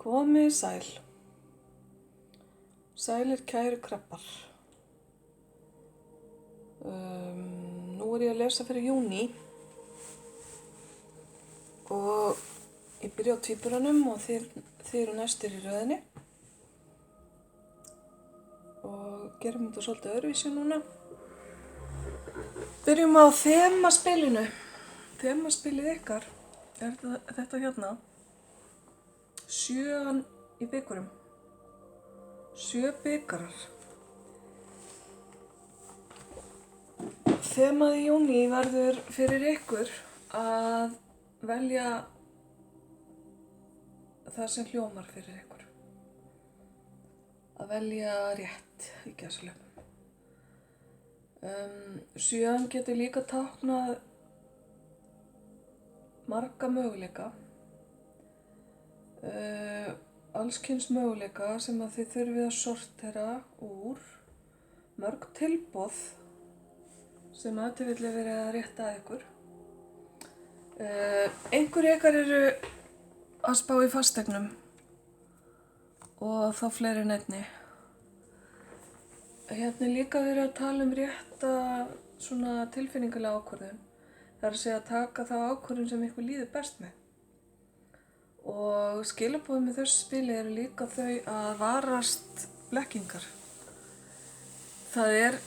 Komið sæl. Sælir kæru krabbar. Nú ég að lesa fyrir júní og ég byrja á tvíburanum og þið eru næstir í röðinni. Og gerum þetta svolítið öðruvísi núna. Byrjum á þemaspilinu. Þemaspilið ykkar er þetta hérna. 7 í bikurum. 7 bikarar. Þemað í júní verður fyrir ykkur að velja það sem hljómar fyrir ykkur. Að velja rétt í gæsalöpum. 7 getur líka táknað marga möguleika. Allskyns möguleika sem að þið þurfið að sortera úr, mörg tilboð sem að þið vilja verið að rétta að ykkur. Einhverjir ykkar eru að spá í fasteignum og þá fleiri en einni. Hérna er líka verið að tala rétta svona tilfinningalega ákvörðun. Það er að segja að taka þá ákvörðun sem ykkur líður best með. Og skilaboðin með þessu spili eru líka þau að varast blekkingar. Það er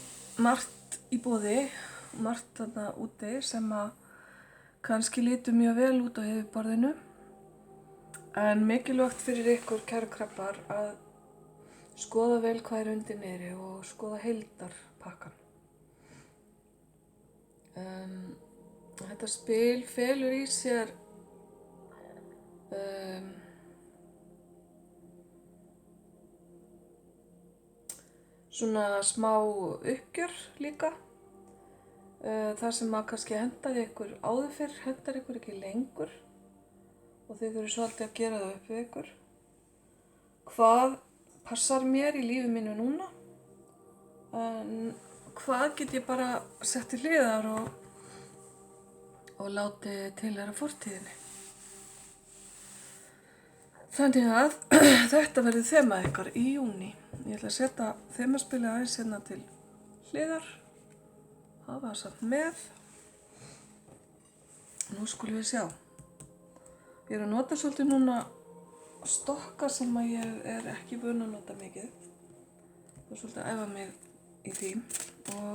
margt í boði, margt þarna úti sem að kannski lítur mjög vel út á yfirborðinu. En mikilvægt fyrir ykkur kæru krabbar að skoða vel hvað er undir niðri og skoða heildarpakkan. Þetta spil felur í sér svona smá uppgjör líka. Það sem að kannski hendaði ykkur áður fyrr, hendar ykkur ekki lengur og þið þurfið svolítið að gera það upp við ykkur. Hvað passar mér í lífi mínu núna? En hvað get ég bara sett til hliðar og látið tilheyra fortíðinni? Þannig að þetta verður þemað ykkar í júní. Ég ætla að setja þemaspilið aðeins hérna til hliðar. Hafa það samt með. Nú skulum við sjá. Ég er að nota svolítið núna stokka sem að ég er ekki vön að nota mikið. Það er svolítið að æfa mig í því. Og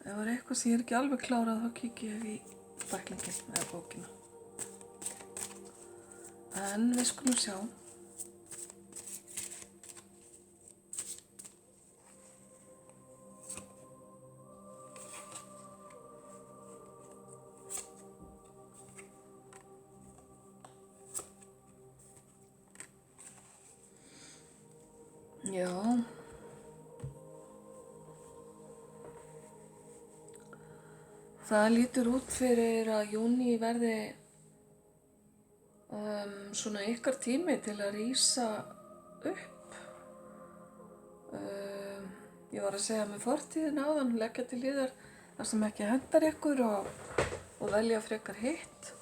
ef það er eitthvað sem ég er ekki alveg klárað þá kík ég í bæklingin eða bókina. En við skulum sjá. Já. Það lítur út fyrir að júní verði svona ykkar tími til að rísa upp. Ég var að segja með fortíðina áðan, leggja til hliðar það sem ekki hendar ykkur og velja frekar hitt.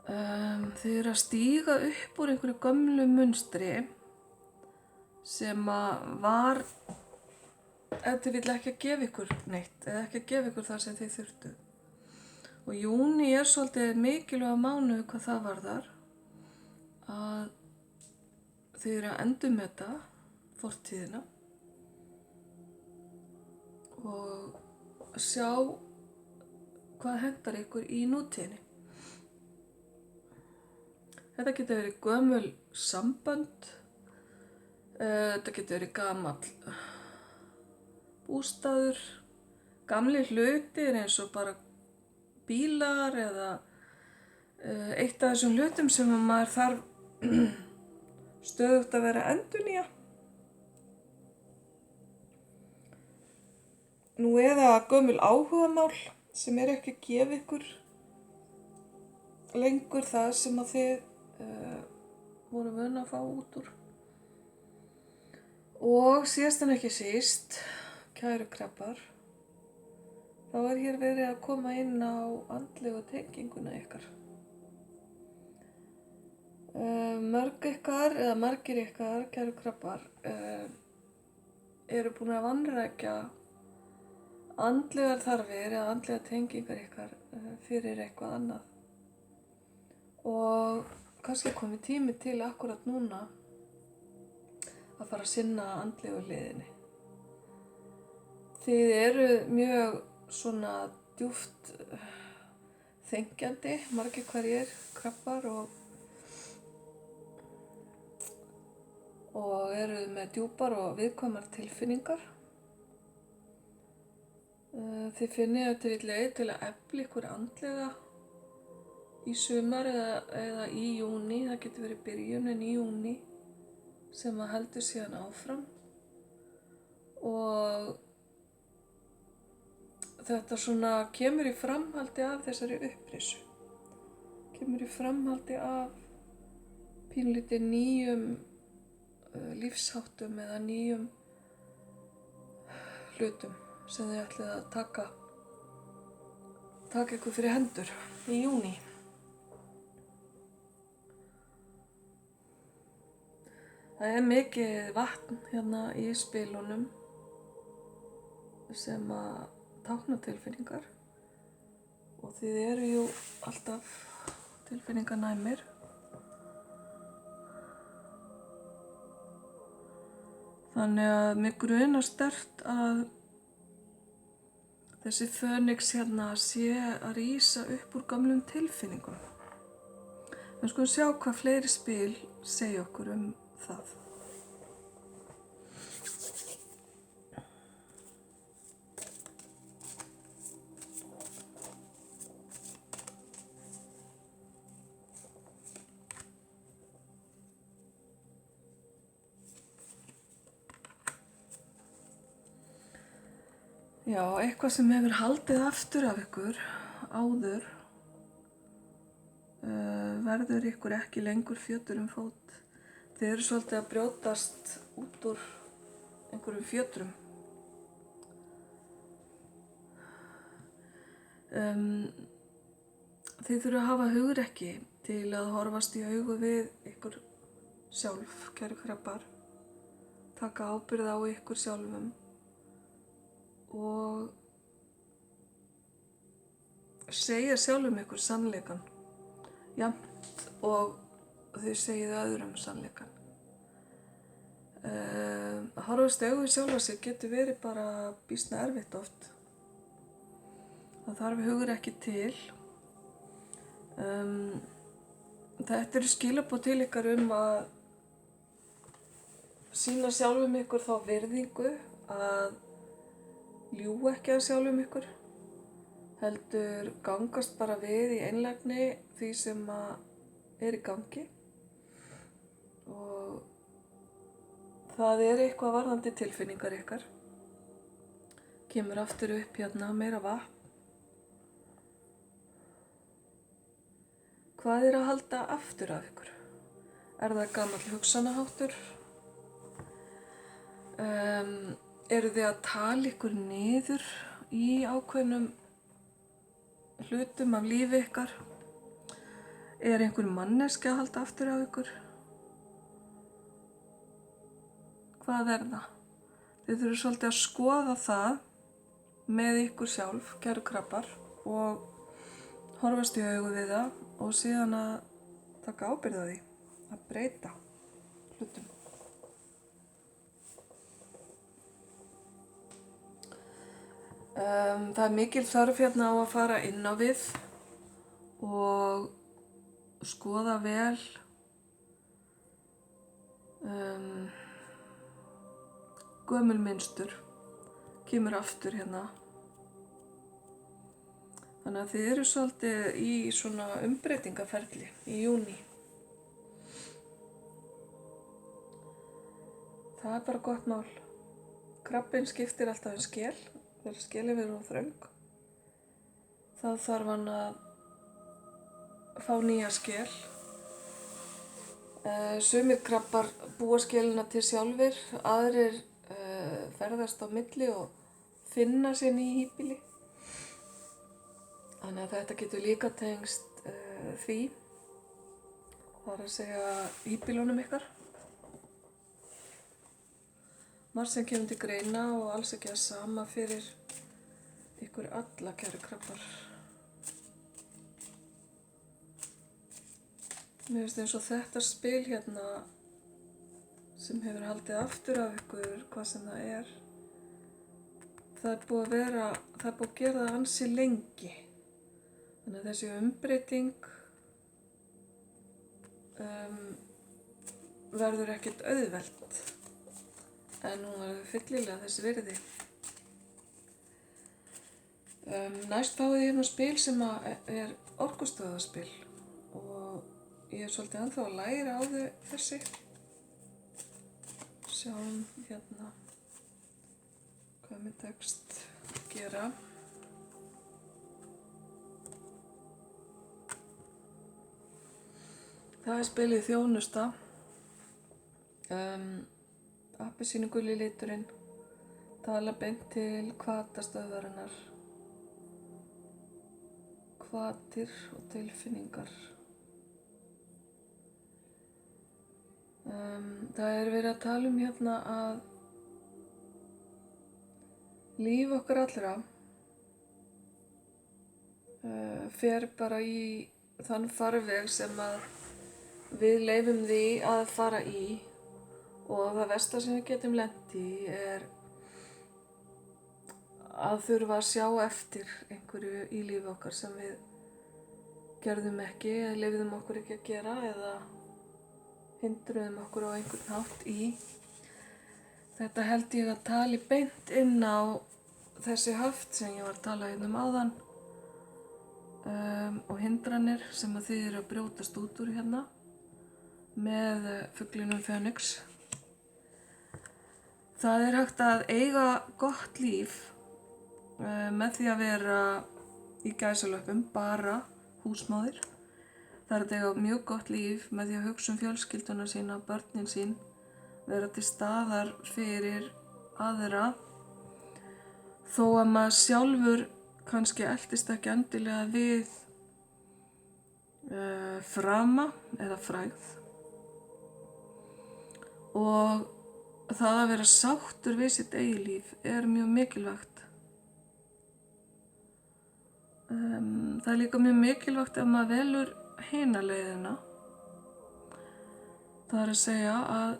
Þið eru að stíga upp úr einhverju gömlu munstri sem að var ef þið vill ekki að gefa ykkur neitt eða ekki að gefa ykkur það sem þið þurftu. Og júní er svolítið mikilvæg mánuð hvað það varðar að þið eru að endurmeta fortíðina og sjá hvað hendar ykkur í nútíðinni. Þetta getur verið gömul sambönd, þetta getur verið gamall bústaður, gamlir hlutir eins og bara bílar eða eitt af þessum hlutum sem maður þarf stöðugt að vera að endurnýja. Nú eða gömul áhugamál sem er ekki að gefa ykkur lengur það sem að þið voru vön að fá út úr. Og síðast en ekki síst, kæru krabbar, þá er hér verið að koma inn á andlegu tenginguna ykkar. Margir ykkar, kæru krabbar, eru búin að vanrækja andlegar þarfir eða andlegar tengingar ykkar fyrir eitthvað annað. Og kannski komið tími til akkúrat núna að fara að sinna andlegu hliðinni. Þið eru mjög svona djúpt þengjandi, margir hverjir krabbar og eru með djúpar og viðkvæmar tilfinningar. Þið finnið ef til leið til að efla ykkur andlega í sumar eða í júní, það getur verið byrjunin í júní sem að heldur síðan áfram. Og þetta svona kemur í framhaldi af þessari upprisu. Kemur í framhaldi af pínlítið nýjum lífsháttum eða nýjum hlutum sem þið ætlið að taka ykkur fyrir hendur í júní. Það er mikið vatn hérna í spilunum sem að tákna tilfinningar og þið eru jú alltaf tilfinninganæmir. Þannig að mig grunar sterkt að þessi fönix hérna sé að rísa upp úr gamlum tilfinningum. Við skulum sjá hvað fleiri spil segja okkur um það. Já, eitthvað sem hefur haldið aftur af ykkur áður verður ykkur ekki lengur fjötur um fót. Þið eru svolítið að brjótast út úr einhverjum fjötrum. Þið þurfa að hafa hugrekki til að horfast í augu við ykkur sjálf, kæru krabbar. Taka ábyrgð á ykkur sjálfum. Og segja sjálfum ykkur sannleikann, jafnt og þið segið öðrum sannleikann. Að horfast í augu við sjálfa sig getur verið bara býsna erfitt oft. Það þarf hugrekki til. Þetta eru skilaboð til ykkar að sýna sjálfum ykkur þá virðingu að ljúga ekki að sjálfum ykkur, heldur gangast bara við í einlægni því sem er í gangi. Og það er eitthvað varðandi tilfinningar ykkar. Kemur aftur upp hérna meira vatn. Hvað er að halda aftur af ykkur? Er það gamall hugsanaháttur? Eru þið að tala ykkur niður í ákveðnum hlutum af lífi ykkar? Er einhver manneskja að halda aftur af ykkur? Hvað er það? Þið þurfum svolítið að skoða það með ykkur sjálf, kæru krabbar, og horfast í augu við það og síðan að taka ábyrgð á því, að breyta hlutum. Það er mikil þörf hérna á að fara inn á við og skoða vel gömul mynstur, kemur aftur hérna. Þannig að þið eru svolítið í svona umbreytingaferli í júní. Það er bara gott mál. Krabbinn skiptir alltaf skel. Þegar skelin verður þröng, þá þarf hann að fá nýja skel. Sumir krabbar búa skelina til sjálfir, aðrir ferðast á milli og finna sér ný híbýli. Þannig að þetta getur líka tengst því. Það er að segja híbýlunum ykkar. Margt sem kemur til greina og alls ekki að sama fyrir ykkur alla, kæru krabbar. Mér finnst eins og þetta spil hérna sem hefur haldið aftur af ykkur, hvað sem það er, það er búið að gera það ansi lengi. Þannig að þessi umbreyting verður ekkert auðvelt, en hún verður fyllilega þess virði. Næst fáið ég hérna spil sem er orkustöðarspil og ég er svolítið ennþá að læra á þessi. Sjáum hérna hvað mér tekst að gera. Það er spilið Þjónusta. Appelsínuguli liturinn tala beint til hvatastöðvarinnar. Hvatir og tilfinningar. Það er verið að tala um hérna að líf okkar allra fer bara í þann farveg sem að við leyfum því að fara í, og það versta sem við getum lent í er að þurfa að sjá eftir einhverju í lífi okkar sem við gerðum ekki eða leyfðum okkur ekki að gera eða hindruðum okkur á einhvern hátt í. Þetta held ég að tali beint inn á þessi höft sem ég var að tala um áðan og hindranir sem að þið eru að brjótast út úr hérna með fuglinum Fönix. Það er hægt að eiga gott líf með því að vera í gæsalöppum bara húsmóðir. Það er að eiga mjög gott líf með því að hugsa fjölskylduna sína og börnin sín, vera til staðar fyrir aðra, þó að maður sjálfur kannski eltist ekki endilega við frama eða frægð. Og það að vera sáttur við sitt eigið líf er mjög mikilvægt. Það er líka mjög mikilvægt ef maður velur hina leiðina. Það er að segja að,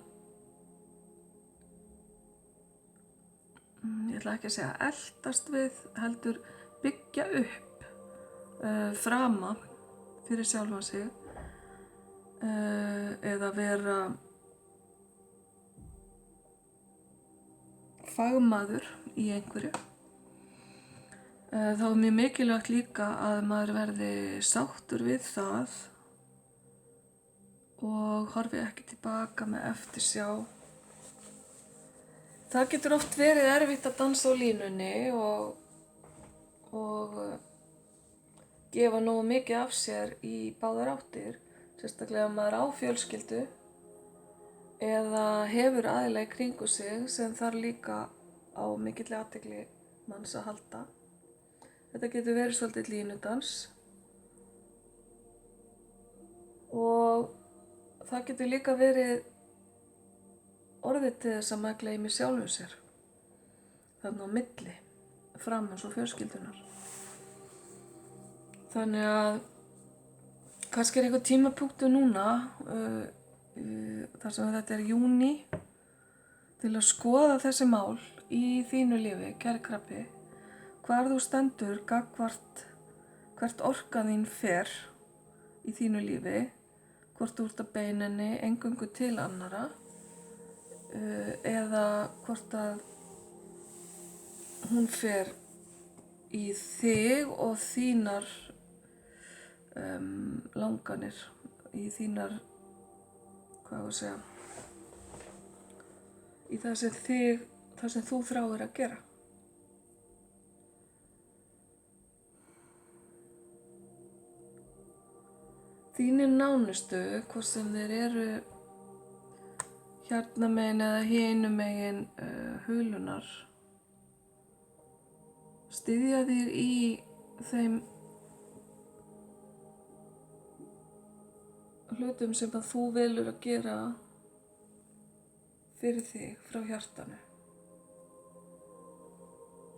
ég ætla ekki að segja eltast við, heldur byggja upp frama fyrir sjálfan sig eða vera fagmaður í einhverju. Þá er mjög mikilvægt líka að maður verði sáttur við það og horfi ekki tilbaka með eftirsjá. Það getur oft verið erfitt að dansa á línunni og gefa nógu mikið af sér í báðar áttir, sérstaklega ef maður á fjölskyldu eða hefur aðila í kringu sig sem þarf líka á mikilli athygli manns að halda. Þetta getur verið svolítið línudans og það getur líka verið orðið til þess að maður gleymi sjálfum sér. Þarna á milli, fram eins og fjölskyldunar. Þannig að kannski er einhver tímapunktur núna, þar sem þetta er júní, til að skoða þessi mál í þínu lífi, kæri krabbi. Hvar þú stendur gagnvart hvert orka þín fer í þínu lífi, hvort þú ert að beina henni eingöngu til annara eða hvort að hún fer í þig og þínar langanir, í þínar, hvað á að segja, í það sem þú þráir að gera. Þínir nánustu, hvort sem þeir eru hérna megin eða hinum megin hulunar, styðja þig í þeim hlutum sem að þú velur að gera fyrir þig frá hjartanu.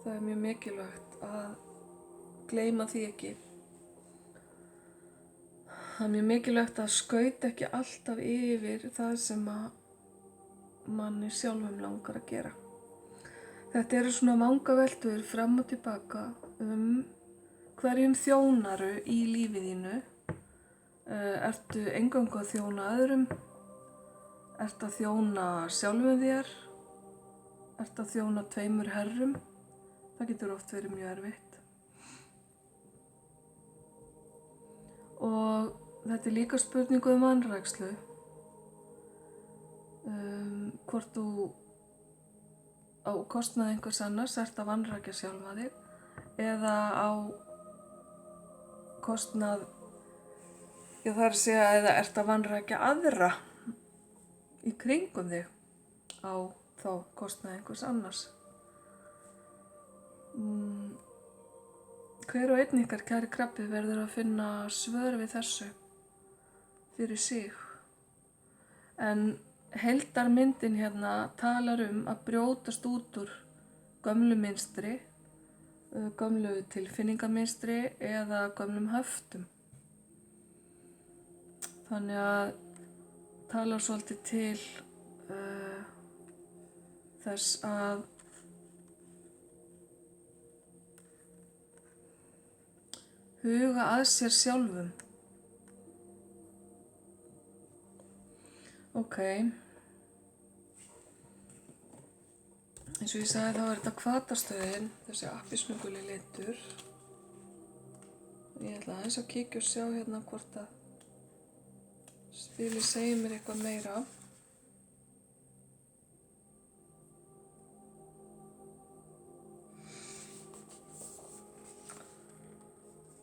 Það er mjög mikilvægt að gleyma því ekki. Það er mjög mikilvægt að skauta ekki alltaf yfir það sem að manni sjálfum langar að gera. Þetta eru svona vangaveltur fram og tilbaka hverjum þjónaru í lífið þínu. Ertu eingöngu að þjóna öðrum? Ertu að þjóna sjálfum þér? Ertu að þjóna 2 herrum? Það getur oft verið mjög erfitt. Og þetta er líka spurningu vanrækslu. Hvort þú á kostnað einhvers annars ert að vanrækja sjálfa þig eða á kostnað, það er að segja, eða ert að vanrækja aðra í kringum þig á þá kostnað einhvers annars. Hver og einn ykkar, kæri krabbi, verður að finna svör við þessu fyrir sig. En heildarmyndin hérna talar að brjótast út úr gömlu mynstri, gömlu tilfinningamynstri eða gömlum höftum. Þannig að talar svolítið til þess að huga að sér sjálfum. Ok. Eins og ég sagði, þá er þetta hvatastöðin, þessi appelsínuguli litur. Ég ætla aðeins að kíkja og sjá hérna hvort að spilið segir mér eitthvað meira.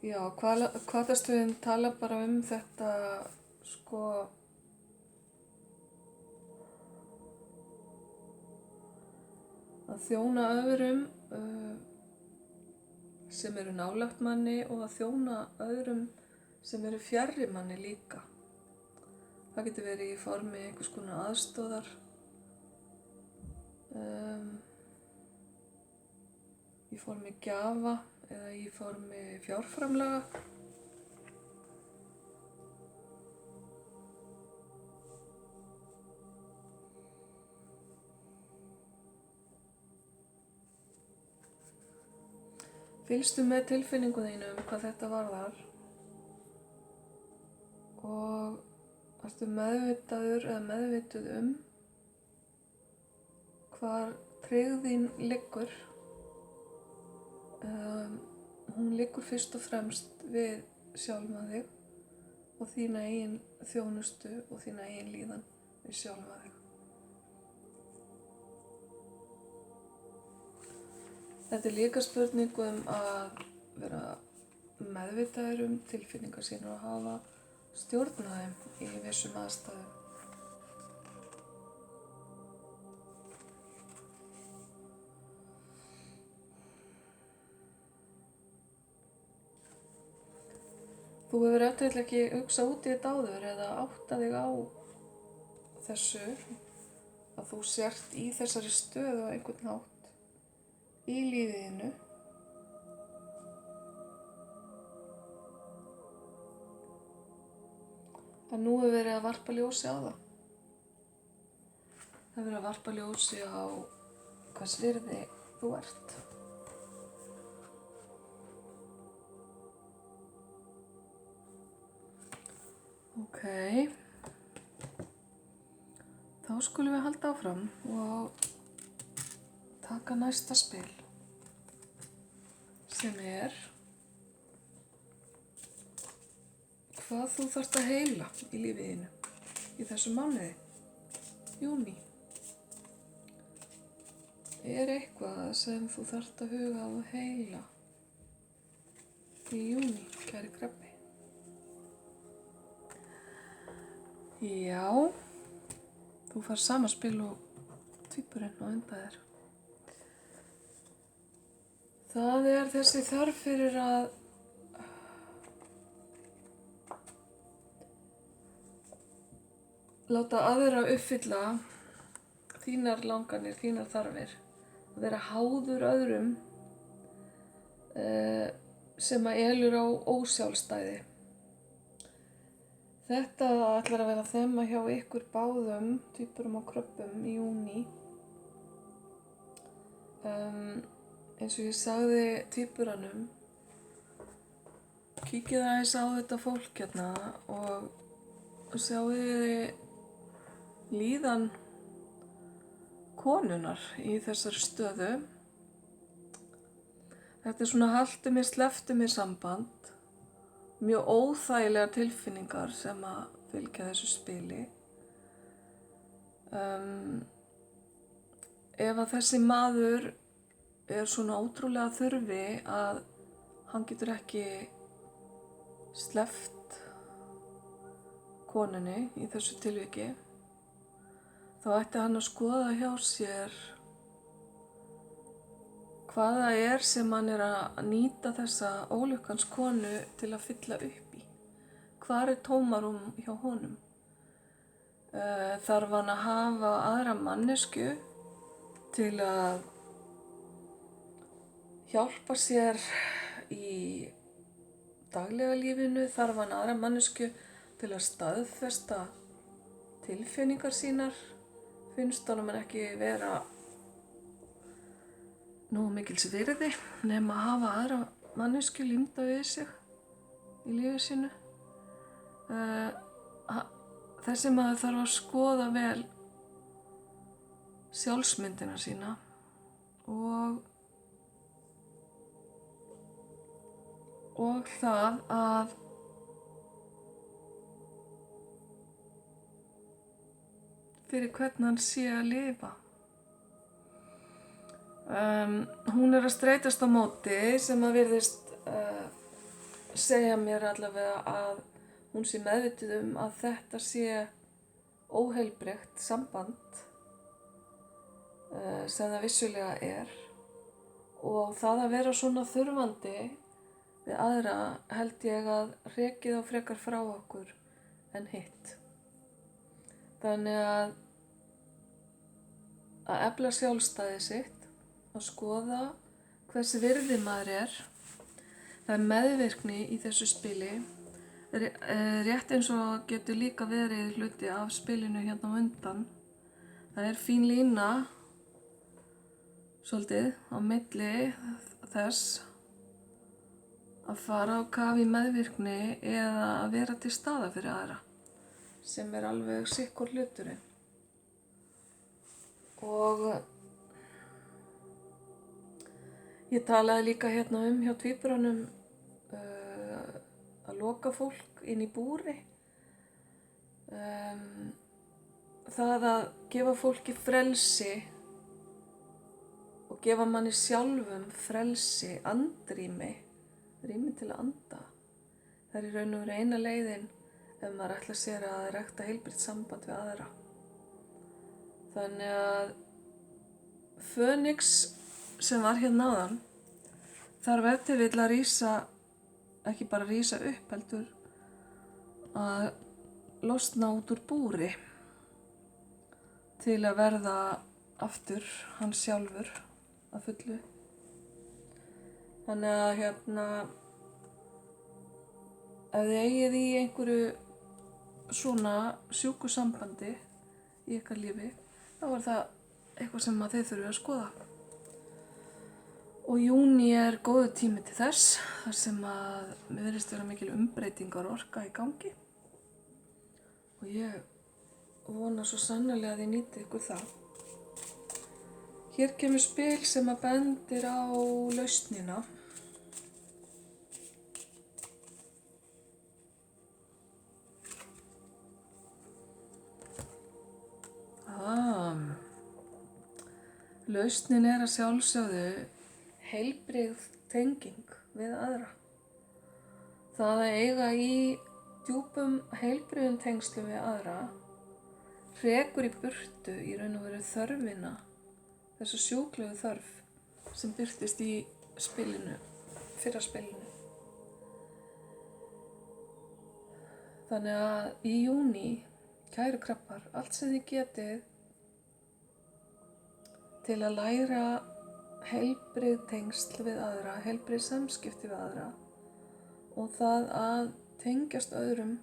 Já, hvatastöðin talar bara þetta, að þjóna öðrum sem eru nálægt manni og að þjóna öðrum sem eru fjarri manni líka. Það getur verið í formi einhvers konar aðstoðar, í formi gjafa eða í formi fjárframlaga. Fylgstu með tilfinningu þínum hvað þetta varðar og ertu meðvitaður eða meðvituð hvar tryggð þín liggur. Hún liggur fyrst og fremst við sjálfa þig og þína eigin þjónustu og þína eigin líðan við sjálfa þig. Þetta er líka spurning að vera meðvitaður tilfinningar sínar og hafa stjórn á þeim í vissum aðstæðum. Þú hefur eftir ekki hugsað út í þetta áður eða áttað þig á þessu að þú sért í þessari stöðu á einhvern hátt í lífiðinu. En nú er verið að varpa ljósi á það. Það er verið að varpa ljósi á hvers virði þú ert. Ok, þá skulum við halda áfram og taka næsta spil sem er hvað þú þarft að heila í lífið þínu í þessum mánuði, júní. Er eitthvað sem þú þarft að huga á að heila í júní, kæri krabbi? Já, þú fær sama spil og tvíburinn á undan þér. Það er þessi þörf fyrir að láta aðra uppfylla þínar langanir, þínar þarfir, að vera háður öðrum sem að elur á ósjálfstæði. Þetta ætlar að vera þema hjá ykkur báðum, tvíburum og kröbbum í júní. Eins og ég sagði tvíburanum, kíkið aðeins á þetta fólk hérna og sjáið þið líðan konunar í þessari stöðu. Þetta svona haltu mér, slepptu mér samband, mjög óþægilegar tilfinningar sem að fylgja þessu spili. Ef að þessi maður er svona ótrúlega þurfi að hann getur ekki sleppt konunni í þessu tilviki, þá ætti hann að skoða hjá sér hvað það er sem hann er að nýta þessa ólukkans konu til að fylla upp í. Hvar er tómarúm hjá honum? Þarf hann að hafa aðra mannesku til að hjálpa sér í daglega lífinu? Þarf hann aðra mannesku til að staðfesta tilfinningar sínar? Finnst honum hann ekki vera nógu mikils virði nema að hafa aðra mannesku límda við sig í lífi sínu? Þessi maður þarf að skoða vel sjálfsmyndina sína og það að fyrir hvern hann sé að lifa. Hún er að streitast á móti sem að virðist segja mér allavega að hún sé meðvituð að þetta sé óheilbrigt samband sem það vissulega er, og það að vera svona þurfandi við aðra held ég að rekið á frekar frá okkur en hitt. Þannig að efla sjálfstæði sitt, að skoða hvers virði maður er. Það er meðvirkni í þessu spili, rétt eins og getur líka verið hluti af spilinu hérna á undan. Það er fín lína svolítið á milli þess að fara á kaf í meðvirkni eða að vera til staðar fyrir aðra, sem er alveg sikkur hluturinn. Og ég talaði líka hérna hjá tvíburanum að loka fólk inn í búri. Það að gefa fólki frelsi og gefa manni sjálfum frelsi, andrými, rými til að anda. Það er í raun og veru eina leiðin ef maður ætlar sér að rækta heilbrigt samband við aðra. Þannig að Fönix sem var hérna áðan þarf ef til vill að rísa, ekki bara rísa upp, heldur að losna út úr búri til að verða aftur hann sjálfur að fullu. Þannig að ef þið eigið í einhverju svona sjúku sambandi í ykkar lífi, þá er það eitthvað sem þið þurfið að skoða. Og júní er góður tími til þess, þar sem að mér virðist vera mikil umbreytingar orka í gangi. Og ég vona svo sannarlega að þið nýtið ykkur það. Hér kemur spil sem að bendir á lausnina. Lausnin er að sjálfsögðu heilbrigð tenging við aðra. Það að eiga í djúpum heilbrigðum tengslum við aðra hrekur í burtu í raun og veru þörfina, þessu sjúklegu þörf sem birtist í spilinu, fyrra spilinu. Þannig að í júní Kæru krabbar, allt sem þið getið til að læra heilbrigð tengsl við aðra, heilbrigð samskipti við aðra og það að tengjast öðrum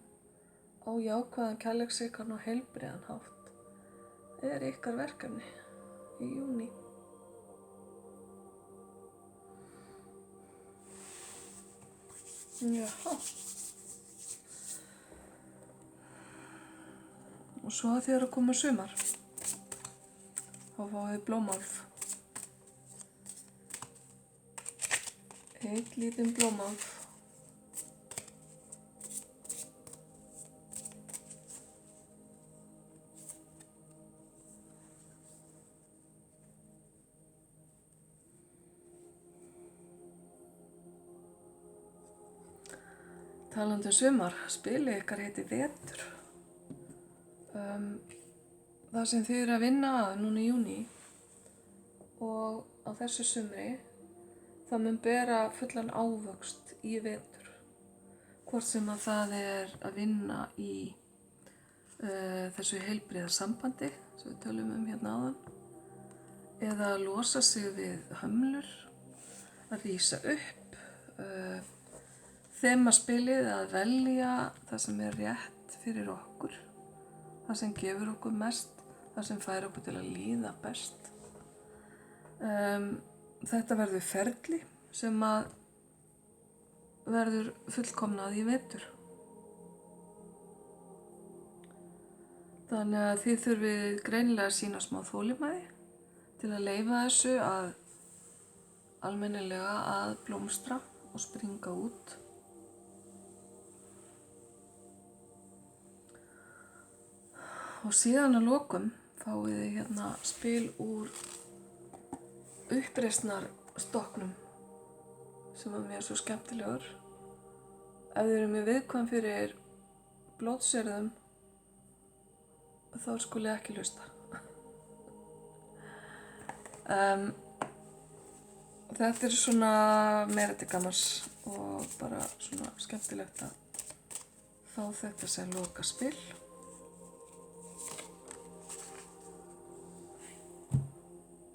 á jákvæðan, kærleiksríkan og heilbrigðan hátt ykkar verkefni í júní. Jaha. Og svo þegar að koma sumar, þá fáið þið blómálf. Einn lítinn blómálf. Talandi sumar, spilið ykkar heitir vetur. Það sem þið eru að vinna að núna í júní og á þessu sumri, það mun bera fullan ávöxt í vetur. Hvort sem að það er að vinna í þessu heilbrigða sambandi sem við tölum hérna áðan, eða að losa sig við hömlur, að rísa upp, þemaspilið að velja það sem er rétt fyrir okkur, það sem gefur okkur mest, það sem fær okkur til að líða best. Þetta verður ferli sem að verður fullkomnað í vetur. Þannig að þið þurfið greinilega að sýna smá þolinmæði til að leyfa þessu að almennilega að blómstra og springa út. Og síðan að lokum fáið þið hérna spil úr uppreisnarstokknum sem var mér svo skemmtilegur. Ef þið eru mjög viðkvæm fyrir blótsyrðum, þá skuli ekki hlusta. Þetta er svona meira til gamans og bara svona skemmtilegt að fá þetta sem lokaspil.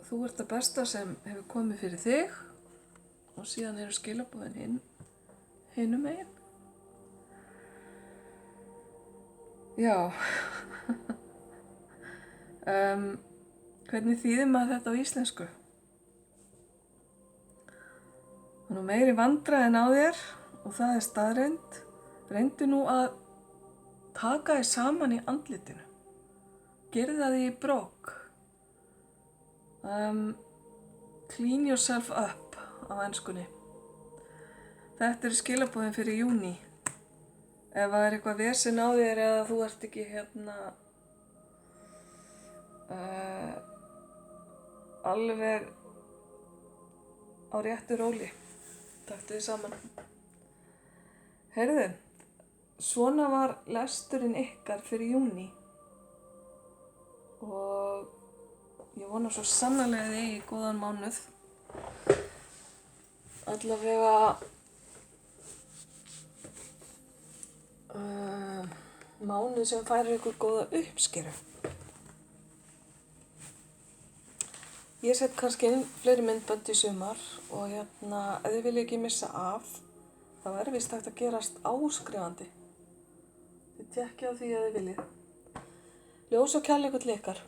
Þú ert það besta sem hefur komið fyrir þig og síðan eru skilaboðin hinum megin. Já. Hvernig þýðir maður þetta á íslensku? Það er nú meiri vandræðin á þér og það er staðreynd. Reyndu nú að taka þig saman í andlitinu. Gerðu það í brók. Clean yourself up á enskunni. Þetta eru skilaboðin fyrir júní. Ef það er eitthvað vesen á þér eða þú ert ekki alveg á réttu róli. Taktu þið saman. Heyrðu, svona var lesturinn ykkar fyrir júní. Og ég vona svo sannarlega þið í góðan mánuð. Allavega mánuð sem færir ykkur góða uppskeru. Ég set kannski inn fleiri myndbönd í sumar og ef þið vilja ekki missa af, þá er víst hægt að gerast áskrifandi. Þið tekkið á því að þið viljið. Ljós og kærleikur til ykkar.